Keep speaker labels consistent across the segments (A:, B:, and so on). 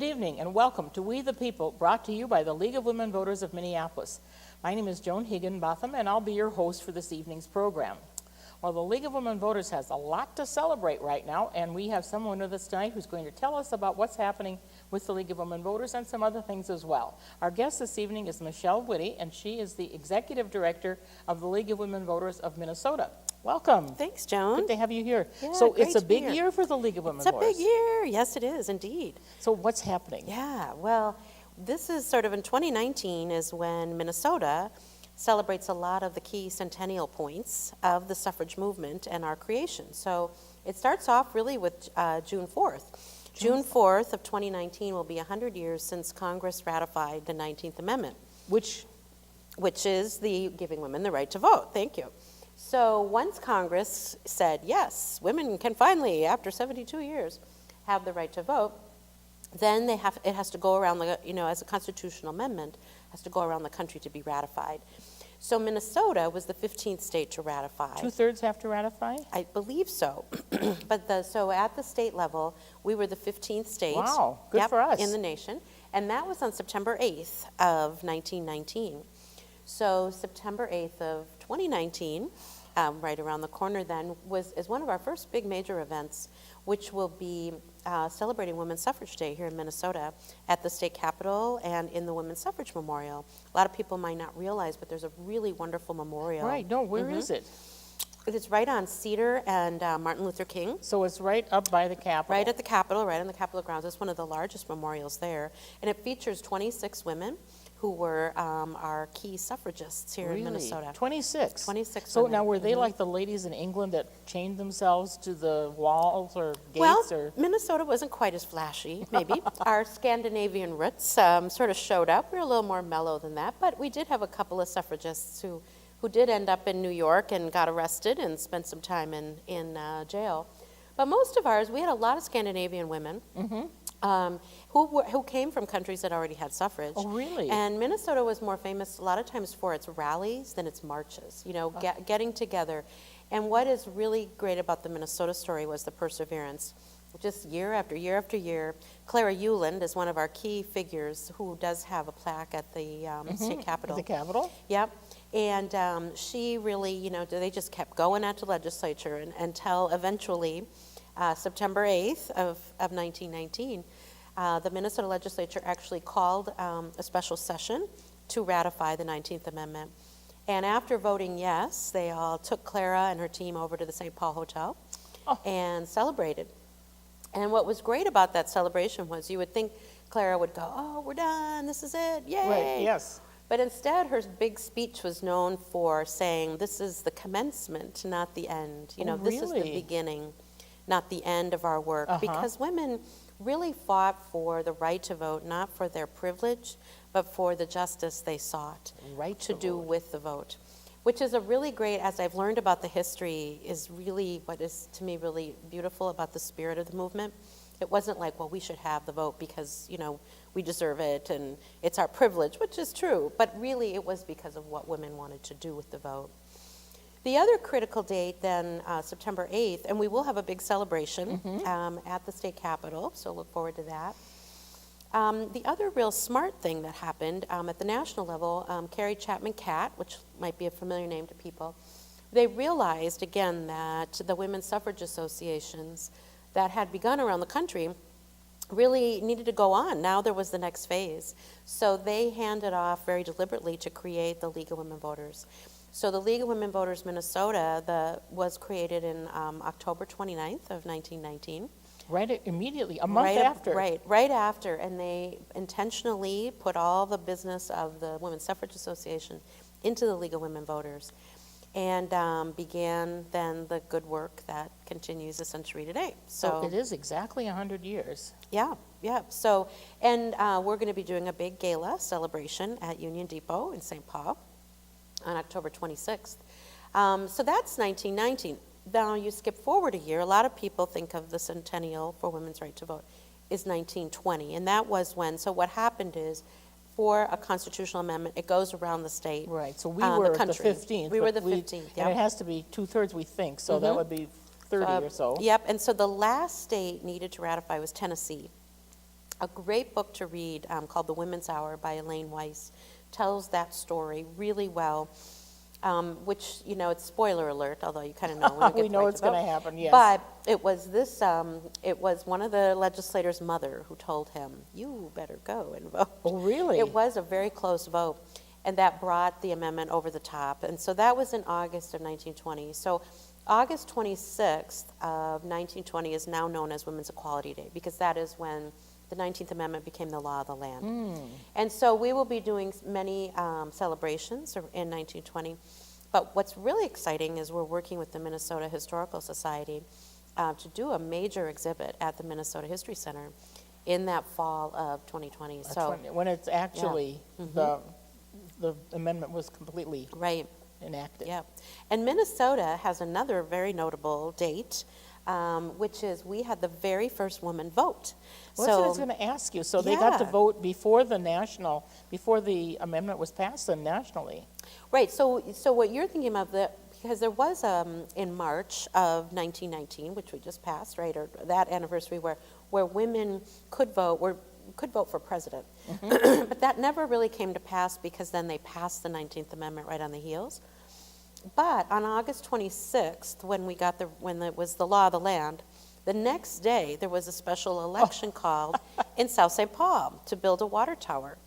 A: Good evening and welcome to We the People, brought to you by the League of Women Voters of Minneapolis. My name is Joan Higginbotham and I'll be your host for this evening's program. Well, the League of Women Voters has a lot to celebrate right now, and we have someone with us tonight who's going to tell us about what's happening with the League of Women Voters and some other things as well. Our guest this evening is Michelle Witte, and she is the Executive Director of the League of Women Voters of Minnesota. Welcome.
B: Thanks, Joan.
A: Good to have you here.
B: Yeah,
A: so
B: great
A: it's a
B: to be
A: big
B: here.
A: year for the League of Women
B: It's a
A: Voters.
B: big year. Yes, it is, indeed.
A: So what's happening?
B: Yeah, well, this is sort of in 2019 is when Minnesota celebrates a lot of the key centennial points of the suffrage movement and our creation. So it starts off really with June 4th. June 4th of 2019 will be 100 years since Congress ratified the 19th Amendment. Which is the giving women the right to vote. Thank you. So once Congress said, yes, women can finally, after 72 years, have the right to vote, then it has to go around, as a constitutional amendment, has to go around the country to be ratified. So Minnesota was the 15th state to ratify.
A: 2/3 have to ratify?
B: I believe so. So at the state level, we were the 15th state.
A: Wow, good for us.
B: In the nation. And that was on September 8th of 1919. So September 8th of 2019, right around the corner then, is one of our first big major events, which will be celebrating Women's Suffrage Day here in Minnesota at the state capitol and in the Women's Suffrage Memorial. A lot of people might not realize, but there's a really wonderful memorial.
A: Right, no, where is it?
B: It's right on Cedar and Martin Luther King.
A: So it's right up by the Capitol.
B: Right at the Capitol, right on the Capitol grounds. It's one of the largest memorials there. And it features 26 women who were our key suffragists here in Minnesota.
A: 26?
B: 26
A: So
B: women.
A: now were they like the ladies in England that chained themselves to the walls or gates?
B: Well, Minnesota wasn't quite as flashy, maybe. Our Scandinavian roots sort of showed up. We were a little more mellow than that, but we did have a couple of suffragists who did end up in New York and got arrested and spent some time in jail. But most of ours, we had a lot of Scandinavian women who came from countries that already had suffrage.
A: Oh, really?
B: And Minnesota was more famous a lot of times for its rallies than its marches, getting together. And what is really great about the Minnesota story was the perseverance. Just year after year after year. Clara Euland is one of our key figures who does have a plaque at the state capitol.
A: At the Capitol?
B: Yep. And she really, they just kept going at the legislature until eventually September 8th of 1919, the Minnesota legislature actually called a special session to ratify the 19th Amendment. And after voting yes, they all took Clara and her team over to the St. Paul Hotel and celebrated. And what was great about that celebration was you would think Clara would go, oh, we're done, this is it, yay.
A: Right, yes.
B: But instead, her big speech was known for saying, this is the commencement, not the end. This is the beginning, not the end of our work. Because women really fought for the right to vote, not for their privilege, but for the justice they sought to do with the vote. Which is a really great, as I've learned about the history, is really what is to me really beautiful about the spirit of the movement. It wasn't like, well, we should have the vote because, we deserve it and it's our privilege, which is true, but really it was because of what women wanted to do with the vote. The other critical date then, September 8th, and we will have a big celebration at the state capitol, so look forward to that. The other real smart thing that happened at the national level, Carrie Chapman Catt, which might be a familiar name to people, they realized again that the women's suffrage associations that had begun around the country really needed to go on. Now there was the next phase. So they handed off very deliberately to create the League of Women Voters. So the League of Women Voters Minnesota was created in October 29th of 1919.
A: Right immediately, a month after.
B: Right after, and they intentionally put all the business of the Women's Suffrage Association into the League of Women Voters, and began then the good work that continues a century today.
A: So it is exactly 100 years.
B: Yeah. So, and we're going to be doing a big gala celebration at Union Depot in St. Paul on October 26th. So that's 1919. Now you skip forward a year, a lot of people think of the centennial for women's right to vote is 1920, and that was when, so what happened is, for a constitutional amendment, it goes around the state.
A: Right, so we were the 15th.
B: We were the 15th,
A: And it has to be 2/3, we think, so that would be 30 or so.
B: Yep, and so the last state needed to ratify was Tennessee. A great book to read called The Women's Hour by Elaine Weiss tells that story really well, which, you know, it's spoiler alert, although you kind of know when it gets
A: We know
B: right
A: it's
B: to vote.
A: going to happen, yes.
B: But it was it was one of the legislators' mother who told him, you better go and vote.
A: Oh, really?
B: It was a very close vote, and that brought the amendment over the top. And so that was in August of 1920. So August 26th of 1920 is now known as Women's Equality Day, because that is when the 19th Amendment became the law of the land. And so we will be doing many celebrations in 1920. But what's really exciting is we're working with the Minnesota Historical Society to do a major exhibit at the Minnesota History Center in that fall of 2020. So
A: when it's actually the amendment was completely
B: right.
A: enacted.
B: Yeah. And Minnesota has another very notable date, which is we had the very first woman vote.
A: Well, that's what I was going to ask you. So they got to
B: Yeah.
A: vote before the amendment was passed and nationally.
B: Right. So what you're thinking of, because there was in March of 1919, which we just passed, right, or that anniversary where women could vote for president. But that never really came to pass because then they passed the 19th Amendment right on the heels. But on August 26th, when it was the law of the land, the next day there was a special election called in South St. Paul to build a water tower.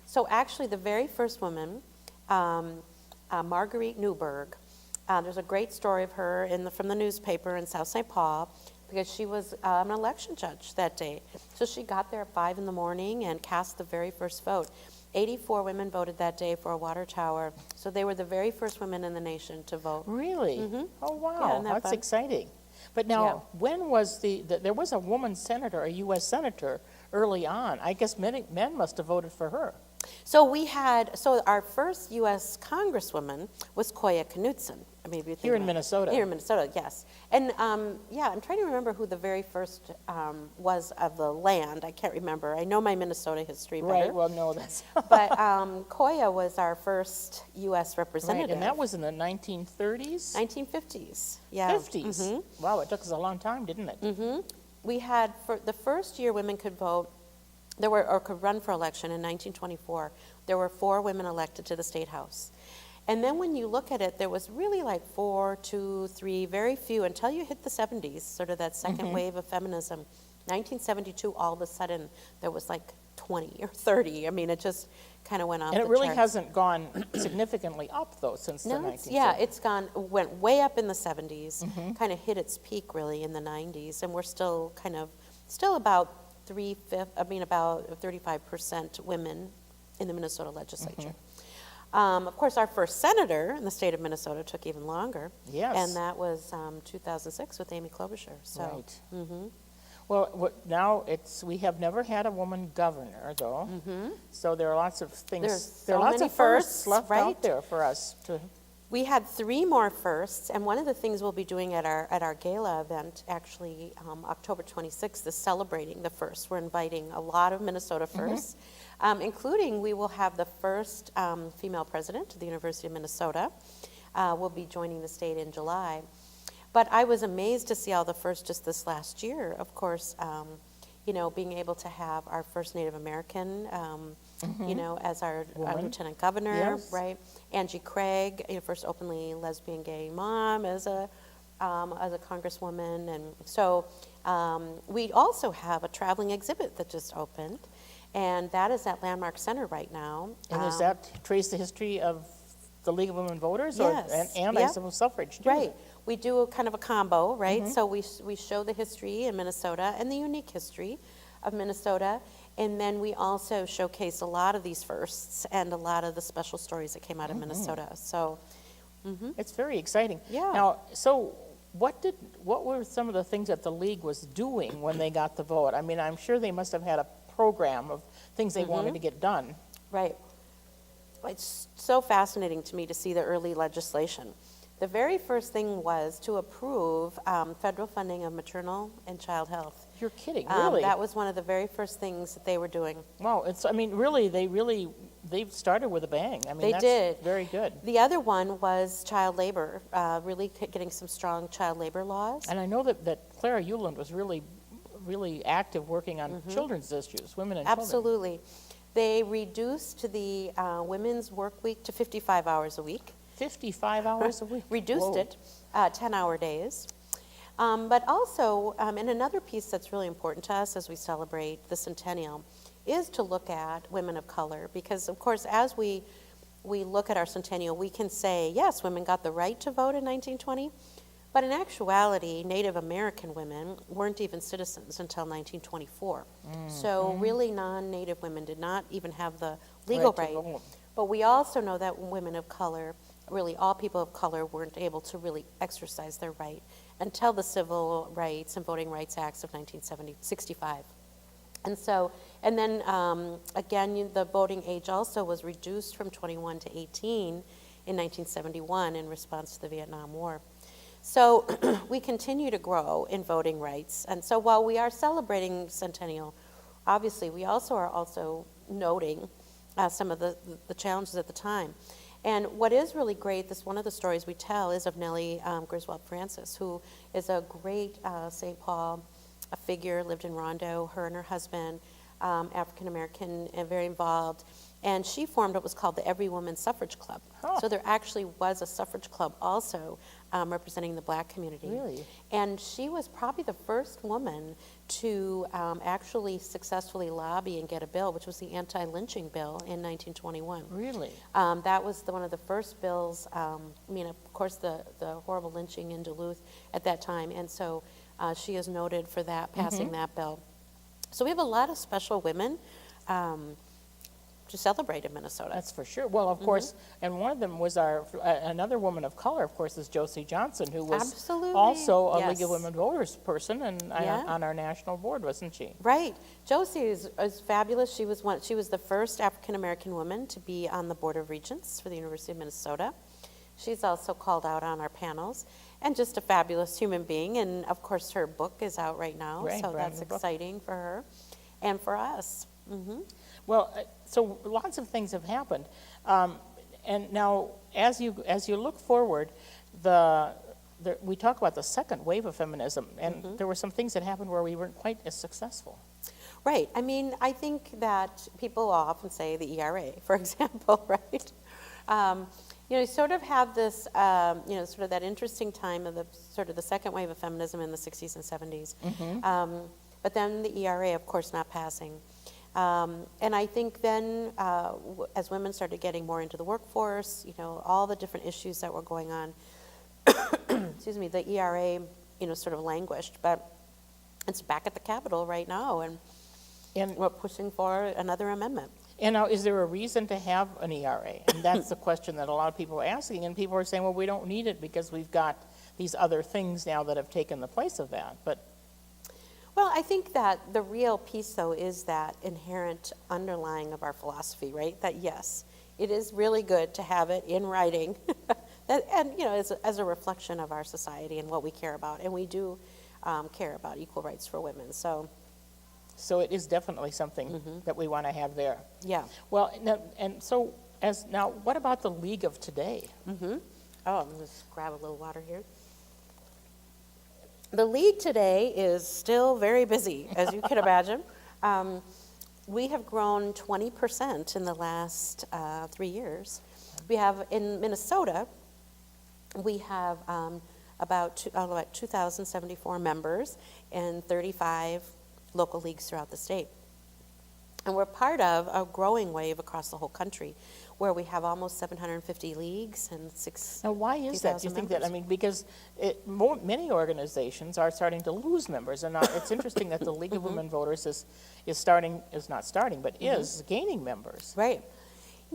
B: So actually the very first woman, Marguerite Newberg, there's a great story of her from the newspaper in South St. Paul, because she was an election judge that day. So she got there at 5 in the morning and cast the very first vote. 84 women voted that day for a water tower. So they were the very first women in the nation to vote.
A: Really? Oh, wow.
B: isn't that
A: That's
B: fun?
A: exciting. But now, when was there was a woman senator, a U.S. senator, early on. I guess men must have voted for her.
B: So our first U.S. Congresswoman was Koya Knudsen. Maybe
A: Here in Minnesota.
B: Here in Minnesota, yes. And I'm trying to remember who the very first was of the land. I can't remember. I know my Minnesota history better.
A: Right, well, no, that's...
B: But Koya was our first U.S. representative.
A: Right, and that was in the 1930s?
B: 1950s, yeah.
A: 50s? Wow, it took us a long time, didn't it?
B: We had, for the first year women could vote, or could run for election in 1924, there were 4 women elected to the State House. And then when you look at it, there was really like 4, 2, 3, very few, until you hit the 70s, sort of that second wave of feminism. 1972, all of a sudden, there was like 20 or 30. I mean, it just kind of went off the
A: And it really
B: charts.
A: hasn't gone significantly up, though, since the 1970s.
B: Yeah, went way up in the 70s, kind of hit its peak really in the 90s, and we're still about about 35% women in the Minnesota legislature. Of course, our first senator in the state of Minnesota took even longer.
A: Yes.
B: And that was 2006 with Amy Klobuchar. So.
A: Right. Well, now we have never had a woman governor, though. So there are lots of things.
B: There are lots of firsts
A: left
B: right?
A: out there for us to.
B: We had 3 more firsts, and one of the things we'll be doing at our gala event, actually October 26th, is celebrating the firsts. We're inviting a lot of Minnesota firsts, including we will have the first female president of the University of Minnesota. Will be joining the state in July. But I was amazed to see all the firsts just this last year. Of course, being able to have our first Native American, as our lieutenant governor,
A: Yes.
B: right? Angie Craig, first openly lesbian gay mom as a congresswoman, and so we also have a traveling exhibit that just opened, and that is at Landmark Center right now.
A: And does that trace the history of the League of Women Voters,
B: Yes.
A: and
B: Yep.
A: civil suffrage too?
B: Right. We do a kind of a combo, right? So we show the history in Minnesota and the unique history of Minnesota, and then we also showcase a lot of these firsts and a lot of the special stories that came out of Minnesota. So,
A: It's very exciting.
B: Yeah.
A: Now, so what were some of the things that the League was doing when they got the vote? I mean, I'm sure they must have had a program of things they wanted to get done.
B: right. It's so fascinating to me to see the early legislation. The very first thing was to approve federal funding of maternal and child health.
A: You're kidding, really?
B: That was one of the very first things that they were doing.
A: Wow, they started with a bang. I mean,
B: They
A: that's
B: did.
A: very good.
B: The other one was child labor, really getting some strong child labor laws.
A: And I know that Clara Euland was really really active working on children's issues, women and
B: Absolutely. They reduced the women's work week to 55 hours a week.
A: 55 hours a week?
B: Reduced it, 10-hour days. But also, and another piece that's really important to us as we celebrate the centennial is to look at women of color, because of course as we look at our centennial, we can say, yes, women got the right to vote in 1920, but in actuality, Native American women weren't even citizens until 1924. So really non-Native women did not even have the legal right. But we also know that women of color, really all people of color, weren't able to really exercise their right until the Civil Rights and Voting Rights Acts of 1965. And so, and then again, the voting age also was reduced from 21 to 18 in 1971 in response to the Vietnam War. So we continue to grow in voting rights. And so while we are celebrating centennial, obviously we also are noting some of the challenges at the time. And what is really great, one of the stories we tell is of Nellie Griswold Francis, who is a great St. Paul figure, lived in Rondo, her and her husband, African-American and very involved. And she formed what was called the Every Woman Suffrage Club. Oh. So there actually was a suffrage club also representing the black community.
A: Really?
B: And she was probably the first woman to actually successfully lobby and get a bill, which was the anti-lynching bill in 1921.
A: Really?
B: That was one of the first bills. I mean, of course, the horrible lynching in Duluth at that time. And so she is noted for that, passing that bill. So we have a lot of special women to celebrate in Minnesota.
A: That's for sure. Well, of course, and one of them was another woman of color, of course, is Josie Johnson, who was also a League of Women Voters person and on our national board, wasn't she?
B: Right. Josie is fabulous. She was the first African-American woman to be on the Board of Regents for the University of Minnesota. She's also called out on our panels, and just a fabulous human being. And of course, her book is out right now, so that's exciting for her and for us.
A: Well, so lots of things have happened, and now as you look forward, we talk about the second wave of feminism, and there were some things that happened where we weren't quite as successful.
B: Right. I mean, I think that people often say the ERA, for example, right? You sort of have this, sort of that interesting time of the second wave of feminism in the 60s and 70s. But then the ERA, of course, not passing. And I think then, as women started getting more into the workforce, all the different issues that were going on, excuse me, the ERA, sort of languished. But it's back at the Capitol right now, and we're pushing for another amendment.
A: And now, is there a reason to have an ERA? And that's the question that a lot of people are asking, and people are saying, well, we don't need it because we've got these other things now that have taken the place of that. But
B: well, I think that the real piece, though, is that inherent underlying of our philosophy, right? That yes, it is really good to have it in writing, and as a reflection of our society and what we care about, and we do care about equal rights for women.
A: So it is definitely something that we want to have there.
B: Yeah.
A: Well, now, what about the League of today?
B: Oh, I'm going to just grab a little water here. The League today is still very busy, as you can imagine. We have grown 20% in the last 3 years. We have, in Minnesota, we have about 2,074 members and 35 local leagues throughout the state. And we're part of a growing wave across the whole country, where we have almost 750 leagues and 6,000
A: Now, why is that? Do you think that? I mean, because many organizations are starting to lose members, and it's interesting that the League of Women Voters is gaining members.
B: Right.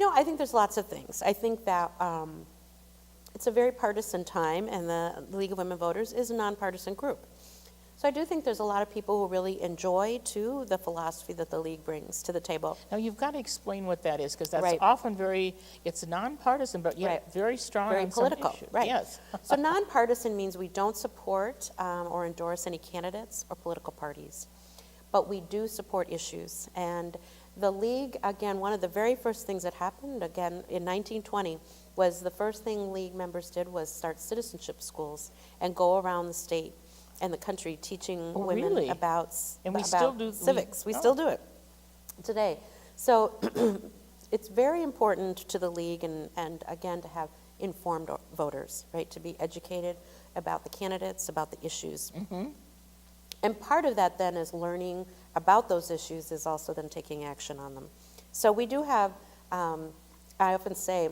B: I think there's lots of things. I think that it's a very partisan time, and the League of Women Voters is a nonpartisan group. So I do think there's a lot of people who really enjoy, too, the philosophy that the League brings to the table.
A: Now, you've got to explain what that is, because that's often it's nonpartisan, but yet very strong
B: very
A: on
B: political.
A: Some issues.
B: Right.
A: Yes.
B: So nonpartisan means we don't support or endorse any candidates or political parties, but we do support issues. And the League, again, one of the very first things that happened, again, in 1920, was the first thing League members did was start citizenship schools and go around the state and the country teaching
A: Oh,
B: women
A: really?
B: about,
A: And we
B: about
A: still do-
B: civics. We
A: oh.
B: still do it today. So it's very important to the league and again, to have informed voters, right? To be educated about the candidates, about the issues. And part of that then is learning about those issues is also then taking action on them. So we do have, I often say,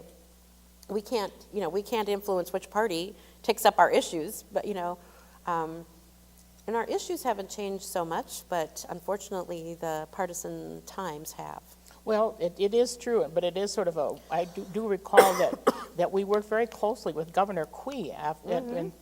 B: we can't influence which party takes up our issues, but, and our issues haven't changed so much, but unfortunately the partisan times have.
A: Well, it is true, but it is sort of I do recall that we worked very closely with Governor Quee, and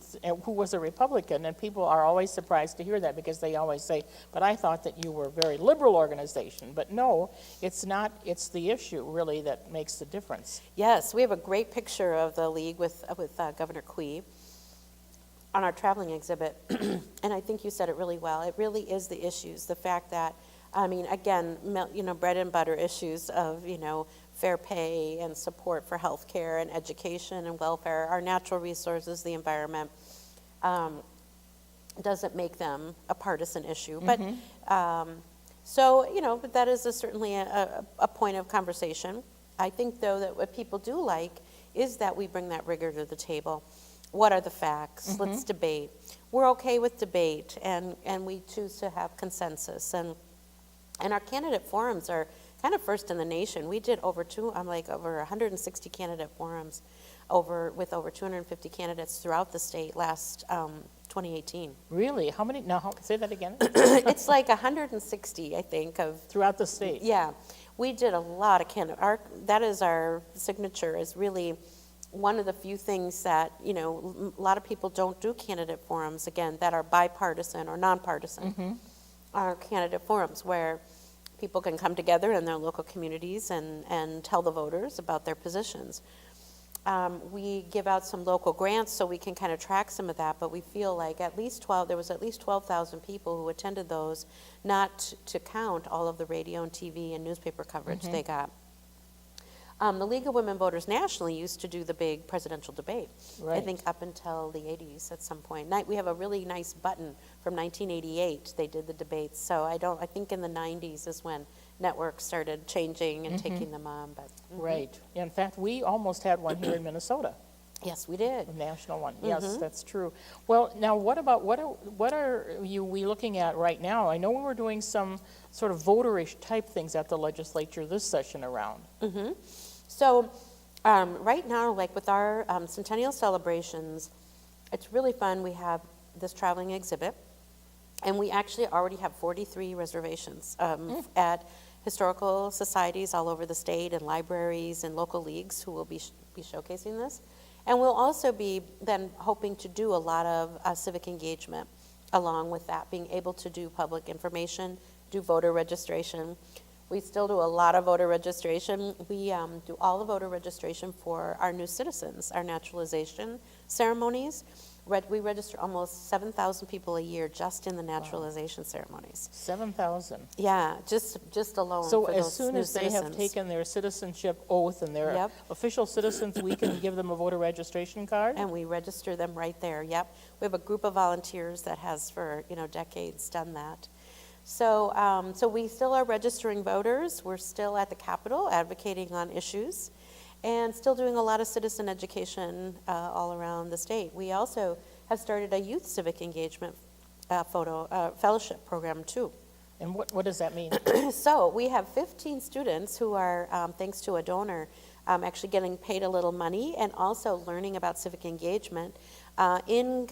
A: who was a Republican, and people are always surprised to hear that because they always say, but I thought that you were a very liberal organization. But no, it's not. It's the issue, really, that makes the difference.
B: Yes, we have a great picture of the league with Governor Quee on our traveling exhibit, and I think you said it really well. It really is the issues, the fact that, I mean, again, bread and butter issues of, fair pay and support for health care and education and welfare, our natural resources, the environment, doesn't make them a partisan issue. But, but that is certainly a point of conversation. I think, though, that what people do like is that we bring that rigor to the table. What are the facts? Let's debate. We're okay with debate, and we choose to have consensus. And our candidate forums are kind of first in the nation. We did over 160 candidate forums with over 250 candidates throughout the state last 2018.
A: Really? How many? Now, say that again.
B: It's like 160, I think, of
A: throughout the state.
B: Yeah, we did a lot of candidate. That is our signature. Is really one of the few things that a lot of people don't do candidate forums again that are bipartisan or nonpartisan. Are candidate forums where people can come together in their local communities and tell the voters about their positions. We give out some local grants so we can kind of track some of that, but we feel like there was at least 12,000 people who attended those, not to count all of the radio and TV and newspaper coverage they got. The League of Women Voters nationally used to do the big presidential debate, I think up until the 80s at some point. We have a really nice button from 1988. They did the debates. So I think in the 90s is when networks started changing and taking them on. But
A: Right. In fact, we almost had one here in Minnesota.
B: Yes, we did.
A: A national one. Yes, that's true. Well, now what are we looking at right now? I know we were doing some sort of voterish type things at the legislature this session around.
B: So right now, like with our centennial celebrations, it's really fun. We have this traveling exhibit, and we actually already have 43 reservations at historical societies all over the state and libraries and local leagues who will be showcasing this. And we'll also be then hoping to do a lot of civic engagement along with that, being able to do public information, do voter registration. We still do a lot of voter registration. We do all the voter registration for our new citizens, our naturalization ceremonies. We register almost 7,000 people a year just in the naturalization ceremonies.
A: 7,000.
B: Yeah, just alone.
A: So
B: for
A: as
B: those
A: soon
B: new
A: as they have
B: citizens.
A: taken their citizenship oath and they're official citizens, we can give them a voter registration card?
B: And we register them right there, yep. We have a group of volunteers that has for decades done that. So, so we still are registering voters. We're still at the Capitol advocating on issues and still doing a lot of citizen education all around the state. We also have started a youth civic engagement fellowship program too.
A: And what does that mean?
B: So we have 15 students who are, thanks to a donor, actually getting paid a little money and also learning about civic engagement in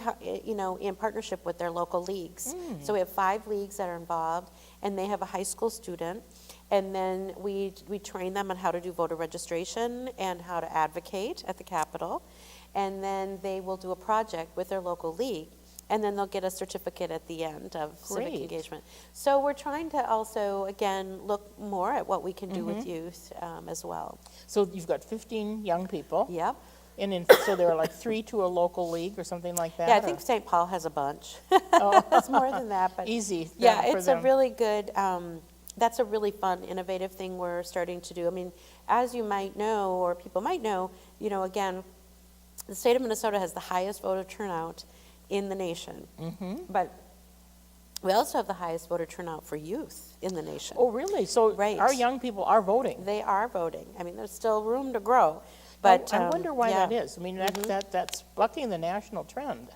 B: partnership with their local leagues. So we have 5 leagues that are involved, and they have a high school student, and then we train them on how to do voter registration and how to advocate at the Capitol, and then they will do a project with their local league, and then they'll get a certificate at the end of civic engagement. So we're trying to also, again, look more at what we can do with youth as well.
A: So you've got 15 young people.
B: Yep.
A: And so there are like 3 to a local league or something like that?
B: Yeah, I think St. Paul has a bunch. It's more than that, but
A: easy.
B: Yeah, it's a really good, that's a really fun, innovative thing we're starting to do. I mean, as you might know, or people might know, again, the state of Minnesota has the highest voter turnout in the nation. But we also have the highest voter turnout for youth in the nation.
A: Oh, really? So
B: Right.
A: our young people are voting?
B: They are voting. I mean, there's still room to grow. But
A: I wonder why
B: yeah.
A: that is. I mean, that's bucking the national trend.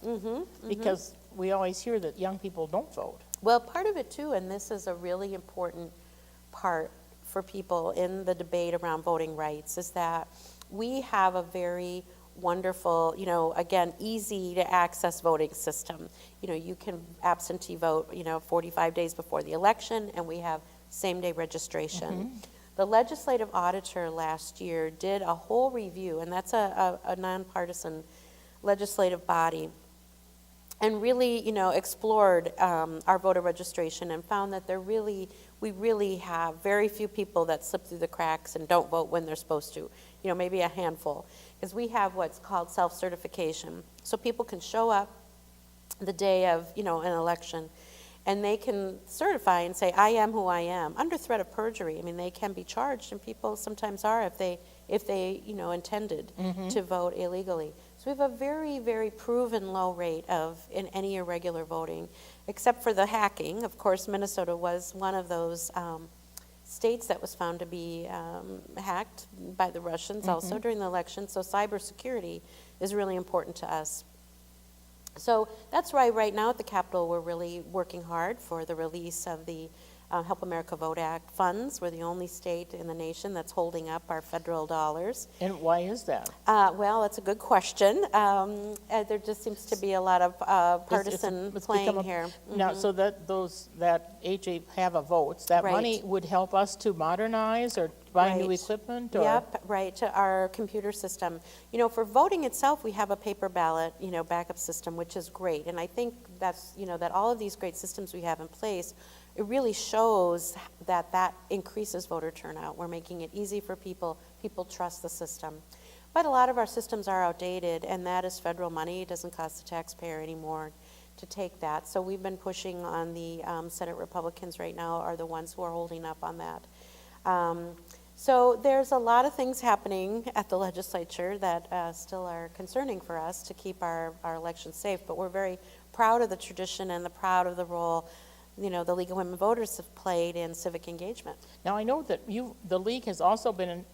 A: Because we always hear that young people don't vote.
B: Well, part of it too, and this is a really important part for people in the debate around voting rights, is that we have a very wonderful, again, easy to access voting system. You can absentee vote, 45 days before the election, and we have same-day registration. The legislative auditor last year did a whole review, and that's a nonpartisan legislative body, and really, explored our voter registration and found that we really have very few people that slip through the cracks and don't vote when they're supposed to, maybe a handful, because we have what's called self-certification. So people can show up the day of, an election, and they can certify and say, I am who I am, under threat of perjury. I mean, they can be charged, and people sometimes are if they intended to vote illegally. So we have a very, very proven low rate in any irregular voting, except for the hacking. Of course, Minnesota was one of those states that was found to be hacked by the Russians also during the election. So cybersecurity is really important to us. So that's why right now at the Capitol we're really working hard for the release of the Help America Vote Act funds. We're the only state in the nation that's holding up our federal dollars.
A: And why is that?
B: Well, that's a good question. There just seems to be a lot of partisan
A: It's
B: playing
A: become a-
B: here.
A: Now, so that HA have a votes, that
B: Right.
A: money would help us to modernize or buy new
B: Right.
A: equipment? Or?
B: Yep, right, to our computer system. For voting itself, we have a paper ballot, backup system, which is great. And I think that's, that all of these great systems we have in place, it really shows that increases voter turnout. We're making it easy for people. People trust the system. But a lot of our systems are outdated, and that is federal money. It doesn't cost the taxpayer anymore to take that. So we've been pushing on the Senate Republicans right now are the ones who are holding up on that. So there's a lot of things happening at the legislature that still are concerning for us to keep our elections safe, but we're very proud of the tradition and proud of the role the League of Women Voters have played in civic engagement.
A: Now, I know that the League has also been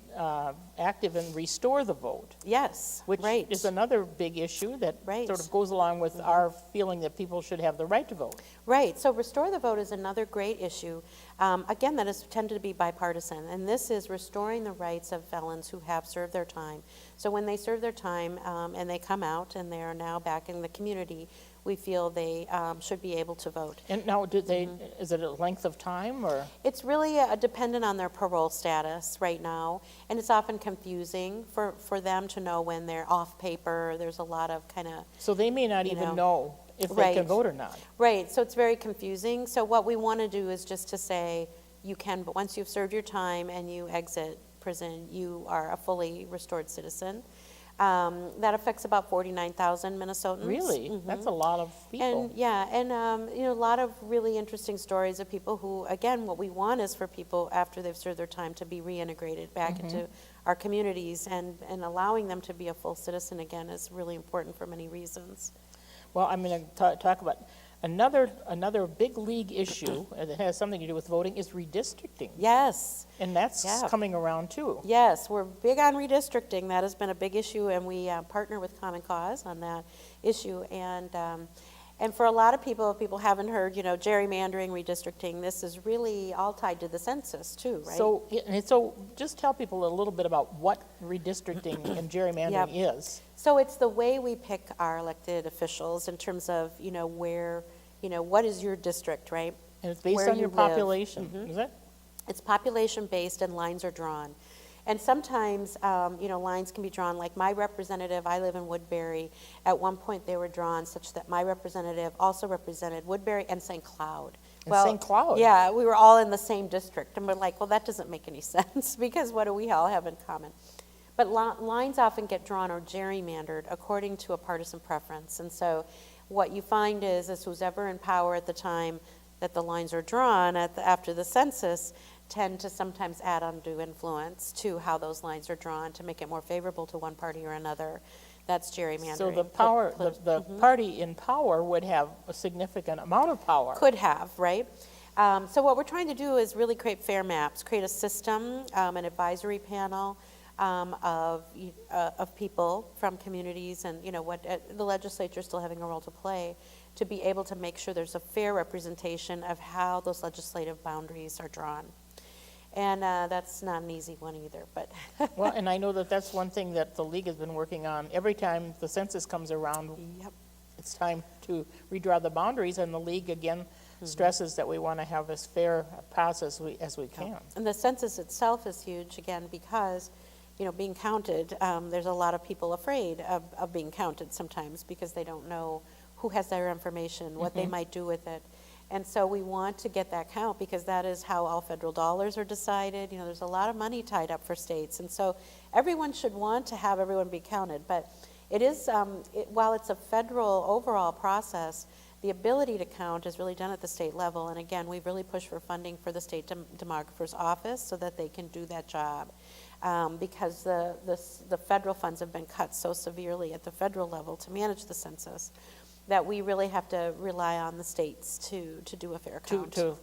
A: active in Restore the Vote.
B: Yes,
A: Which
B: right.
A: is another big issue that
B: Right.
A: sort of goes along with our feeling that people should have the right to vote.
B: Right, so Restore the Vote is another great issue, again, that has tended to be bipartisan, and this is restoring the rights of felons who have served their time. So when they serve their time and they come out and they are now back in the community, we feel they should be able to vote.
A: And now, is it a length of time, or?
B: It's really dependent on their parole status right now, and it's often confusing for them to know when they're off paper. There's a lot of kind of...
A: So they may not even know if they can vote or not.
B: Right, so it's very confusing. So what we want to do is just to say, you can, but once you've served your time and you exit prison, you are a fully restored citizen. That affects about 49,000 Minnesotans.
A: Really? That's a lot of people.
B: And a lot of really interesting stories of people who, again, what we want is for people after they've served their time to be reintegrated back into our communities, and allowing them to be a full citizen again is really important for many reasons.
A: Well, I'm going to talk about another big league issue that has something to do with voting is redistricting.
B: Yes.
A: And that's coming around too.
B: Yes, we're big on redistricting. That has been a big issue, and we partner with Common Cause on that issue. And for a lot of people haven't heard, gerrymandering, redistricting. This is really all tied to the census too, right?
A: So just tell people a little bit about what redistricting and gerrymandering is.
B: So it's the way we pick our elected officials in terms of, where, what is your district, right?
A: And it's based on your population, is it?
B: It's population-based, and lines are drawn. And sometimes, lines can be drawn, like my representative, I live in Woodbury. At one point, they were drawn such that my representative also represented Woodbury and St. Cloud.
A: St. Cloud?
B: Yeah, we were all in the same district. And we're like, well, that doesn't make any sense, because what do we all have in common? But lines often get drawn or gerrymandered according to a partisan preference. And so what you find is who's ever in power at the time that the lines are drawn after the census tend to sometimes add undue influence to how those lines are drawn to make it more favorable to one party or another. That's gerrymandering.
A: So the power, the party in power would have a significant amount of power.
B: Could have, right? So what we're trying to do is really create fair maps, create a system, an advisory panel of people from communities, and the legislature still having a role to play, to be able to make sure there's a fair representation of how those legislative boundaries are drawn. And that's not an easy one either, but.
A: Well, and I know that that's one thing that the League has been working on. Every time the census comes around,
B: Yep.
A: it's time to redraw the boundaries, and the League again stresses that we want to have as fair a process as we can.
B: And the census itself is huge, again, because, being counted, there's a lot of people afraid of being counted sometimes because they don't know who has their information, what they might do with it. And so we want to get that count because that is how all federal dollars are decided. There's a lot of money tied up for states. And so everyone should want to have everyone be counted. But it is, while it's a federal overall process, the ability to count is really done at the state level. And again, we've really pushed for funding for the state demographer's office so that they can do that job. Because the federal funds have been cut so severely at the federal level to manage the census, that we really have to rely on the states to do a fair count.
A: To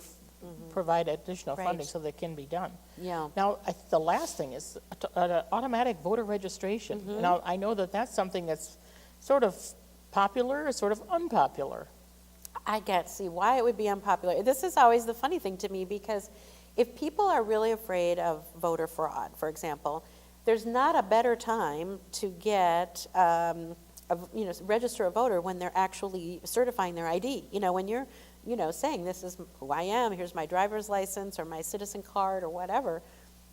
A: provide additional
B: Right.
A: funding so that can be done.
B: Yeah.
A: Now, the last thing is automatic voter registration. Now, I know that that's something that's sort of popular or sort of unpopular.
B: I can't see why it would be unpopular. This is always the funny thing to me, because if people are really afraid of voter fraud, for example, there's not a better time to get register a voter when they're actually certifying their ID. When you're, saying this is who I am, here's my driver's license or my citizen card or whatever,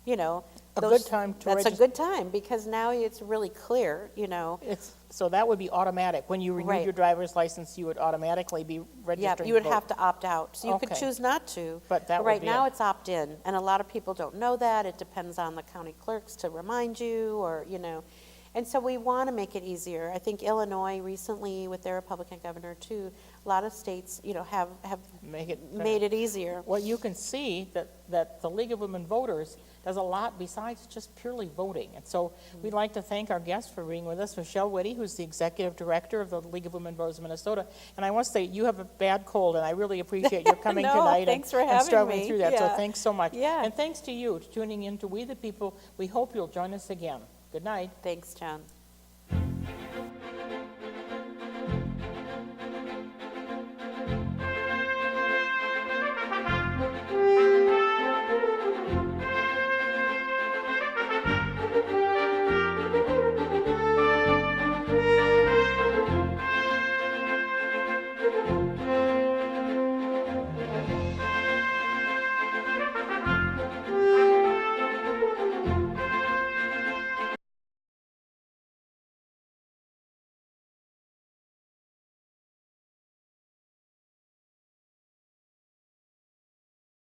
A: good time to
B: that's a good time, because now it's really clear,
A: So that would be automatic. When you renewed
B: Right.
A: your driver's license, you would automatically be
B: Yeah,
A: registering
B: you would
A: to vote.
B: have to opt out. So you could
A: Okay.
B: choose not to.
A: But that would
B: right
A: be
B: now
A: it.
B: it's opt-in, and a lot of people don't know that. It depends on the county clerks to remind you, or, And so we want to make it easier. I think Illinois recently, with their Republican governor too, a lot of states, have made it easier.
A: Well, you can see that the League of Women Voters does a lot besides just purely voting. And so we'd like to thank our guest for being with us, Michelle Witte, who's the Executive Director of the League of Women Voters of Minnesota. And I want to say, you have a bad cold, and I really appreciate your coming
B: No,
A: tonight
B: thanks for
A: and
B: having
A: struggling
B: me.
A: through that. So
B: Yeah.
A: thanks so much.
B: Yeah.
A: And thanks to you for tuning in to We the People. We hope you'll join us again. Good night.
B: Thanks, Joan.